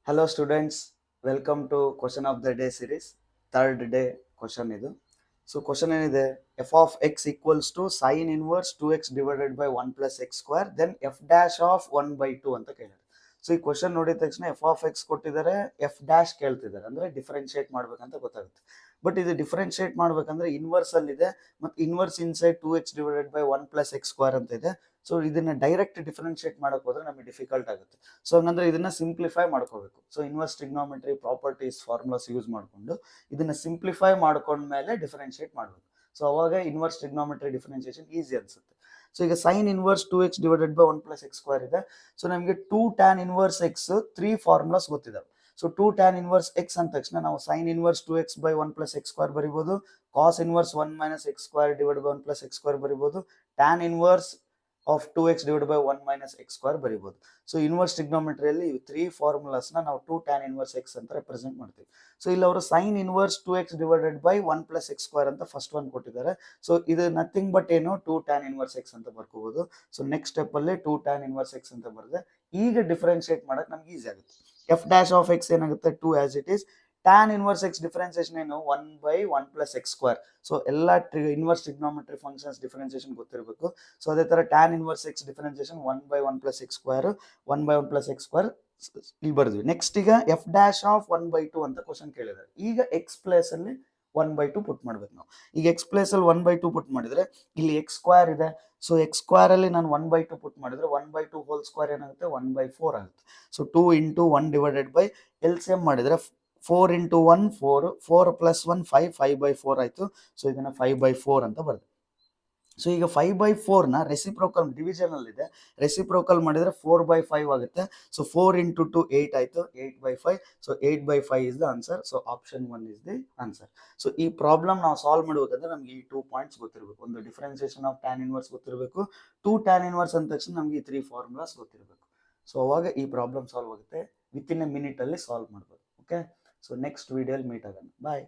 Hello students, welcome to question of the day series. Third day question idu. So question ಏನಿದೆ, f of x equals to sin inverse 2x divided by 1 plus x square then f dash of 1 by 2 ಅಂತ ಕೇಳಿದ್ದಾರೆ. So ಈ question ನೋಡಿದ ತಕ್ಷಣ F of X ಕೊಟ್ಟಿದ್ದಾರೆ, F dash ಕೇಳ್ತಿದ್ದಾರೆ, ಅಂದ್ರೆ differentiate ಮಾಡ್ಬೇಕಂತ ಗೊತ್ತಾಗುತ್ತೆ. ಬಟ್ ಇದು ಡಿಫ್ರೆನ್ಶಿಯೇಟ್ ಮಾಡ್ಬೇಕಂದ್ರೆ ಇನ್ವರ್ಸ್ ಅಲ್ಲಿ ಇದೆ, ಮತ್ತು inverse inside 2x divided by 1 plus x square ಅಂತ ಇದೆ. ಸೊ ಇದನ್ನ ಡೈರೆಕ್ಟ್ ಡಿಫ್ರೆನ್ಶಿಯೇಟ್ ಮಾಡಕ್ ಹೋದ್ರೆ ನಮಗೆ ಡಿಫಿಕಲ್ಟ್ ಆಗುತ್ತೆ. ಸೊ ಹಂಗಂದ್ರೆ ಇದನ್ನ ಸಿಂಪ್ಲಿಫೈ ಮಾಡ್ಕೋಬೇಕು. So inverse trigonometry properties formulas use ಮಾಡ್ಕೊಂಡು ಇದನ್ನ ಸಿಂಪ್ಲಿಫೈ ಮಾಡ್ಕೊಂಡ್ಮೇಲೆ ಡಿಫ್ರೆನ್ಶಿಯೇಟ್ ಮಾಡಬೇಕು. ಸೊ ಅವಾಗ ಇನ್ವರ್ಸ್ ಟ್ರಿಗ್ನೋಮೆಟ್ರಿ ಡಿಫ್ರೆನ್ಶಿಯೇಷನ್ ಈಸಿ ಅನ್ಸುತ್ತೆ. ಸೊ ಈಗ sine inverse 2x divided by 1 plus x square ಇದೆ. ಸೊ ನಮಗೆ 2 ಟ್ಯಾನ್ ಇನ್ವರ್ಸ್ ಎಕ್ಸ್ 3 ಫಾರ್ಮುಲಾಸ್ ಗೊತ್ತಿದ್ದಾವೆ. ಸೊ 2 ಟ್ಯಾನ್ ಇನ್ವರ್ಸ್ ಎಕ್ಸ್ ಅಂದ ತಕ್ಷಣ ನಾವು sine inverse 2x by 1 plus x square ಬರಿಬೋದು, cos inverse 1 minus x square divide by 1 plus x square ಬರಿಬೋದು, tan inverse of 2x divided by 1 minus x square ಬರಿಬೋದು. So inverse ಟ್ರಿಗ್ನೋಮೆಟ್ರಿಯಲ್ಲಿ ಈ 3 ಫಾರ್ಮುಲಾಸ್ನ ನಾವು 2 tan inverse x ಅಂತ represent ಮಾಡ್ತೀವಿ. So ಇಲ್ಲಿ ಅವರು sign inverse 2x divided by 1 plus x square ಅಂತ first one ಕೊಟ್ಟಿದ್ದಾರೆ. ಸೊ ಇದು ನಥಿಂಗ್ ಬಟ್ ಏನು 2 tan ಇನ್ವರ್ಸ್ x ಅಂತ ಬರ್ಕೋಬಹುದು. ಸೊ ನೆಕ್ಸ್ಟ್ ಸ್ಟೆಪ್ ಅಲ್ಲಿ 2 tan ಇನ್ವರ್ಸ್ x ಅಂತ ಬರೆದ್ರೆ ಈಗ ಡಿಫ್ರೆನ್ಶಿಯೇಟ್ ಮಾಡಕ್ ನಮ್ಗೆ ಈಸಿ ಆಗುತ್ತೆ. ಎಫ್ ಡ್ಯಾಶ್ ಆಫ್ x ಏನಾಗುತ್ತೆ 2 as it is, tan inverse x differentiation ಏನು 1 by 1 plus x square. So ಎಲ್ಲ ಇನ್ವರ್ಸ್ ಟ್ರಿಗ್ನೋಮೆಟ್ರಿ ಫಂಕ್ಷನ್ಸ್ ಡಿಫರೆನ್ಸಿಯೇಷನ್ ಗೊತ್ತಿರಬೇಕು. ಸೊ ಅದೇ ತರ tan inverse x differentiation 1 by 1 plus x square 1 by 1 plus x square ಇಲ್ಲಿ ಬರ್ದ್ವಿ. Next ಈಗ F dash of 1 by 2 ಅಂತ question ಕೇಳಿದ್ದಾರೆ. ಈಗ ಎಕ್ಸ್ ಪ್ಲೇಸ್ ಅಲ್ಲಿ 1 by 2 ಪುಟ್ ಮಾಡ್ಬೇಕು ನಾವು. ಈಗ ಎಕ್ಸ್ ಪ್ಲೇಸ್ ಅಲ್ಲಿ 1 by 2 ಪುಟ್ ಮಾಡಿದ್ರೆ ಇಲ್ಲಿ ಎಕ್ಸ್ ಸ್ಕ್ವೇರ್ ಇದೆ. ಸೊ ಎಕ್ಸ್ ಸ್ಕ್ವೇರ್ ಅಲ್ಲಿ ನಾನು 1 by 2 ಪುಟ್ ಮಾಡಿದ್ರೆ 1 by 2 ಹೋಲ್ ಸ್ಕ್ವೇರ್ ಏನಾಗುತ್ತೆ 1 by 4 ಆಗುತ್ತೆ. So 2 into 1 divided by LCM ಮಾಡಿದ್ರೆ 4 into 1 4, 4 plus 1 5, 5 by 4 ಆಯಿತು. ಸೊ ಇದನ್ನು 5 by 4 ಅಂತ ಬರ್ತದೆ. ಸೊ ಈಗ 5 by 4ನ ರೆಸಿಪ್ರೋಕಲ್ ಡಿವಿಷನ್ ಅಲ್ಲಿ ಇದೆ, ರೆಸಿಪ್ರೋಕಲ್ ಮಾಡಿದ್ರೆ 4 by 5 ಆಗುತ್ತೆ. ಸೊ 4 into 2 8 ಆಯಿತು, 8 by 5. So 8 by 5 is the answer. So option 1 is the answer. So ಈ ಪ್ರಾಬ್ಲಮ್ ನಾವು ಸಾಲ್ವ್ ಮಾಡಬೇಕಂದ್ರೆ ನಮಗೆ ಈ 2 ಪಾಯಿಂಟ್ಸ್ ಗೊತ್ತಿರಬೇಕು. ಒಂದು ಡಿಫರೆನ್ಸಿಯೇಷನ್ ಆಫ್ ಟ್ಯಾನ್ ಇನ್ವರ್ಸ್ ಗೊತ್ತಿರಬೇಕು, 2 ಟ್ಯಾನ್ ಇನ್ವರ್ಸ್ ಅಂದ ತಕ್ಷಣ ನಮಗೆ ಈ 3 ಫಾರ್ಮುಲಾಸ್ ಗೊತ್ತಿರಬೇಕು. ಸೊ ಅವಾಗ ಈ ಪ್ರಾಬ್ಲಮ್ ಸಾಲ್ವ್ ಆಗುತ್ತೆ. ವಿತ್ ಇನ್ ಎ ಮಿನಿಟ್ ಅಲ್ಲಿ ಸಾಲ್ವ್ ಮಾಡ್ಬೋದು. ಓಕೆ, ಸೊ ನೆಕ್ಸ್ಟ್ ವಿಡಿಯೋಲಿ ಮೀಟ್ ಆಗೋಣ. ಬಾಯ್.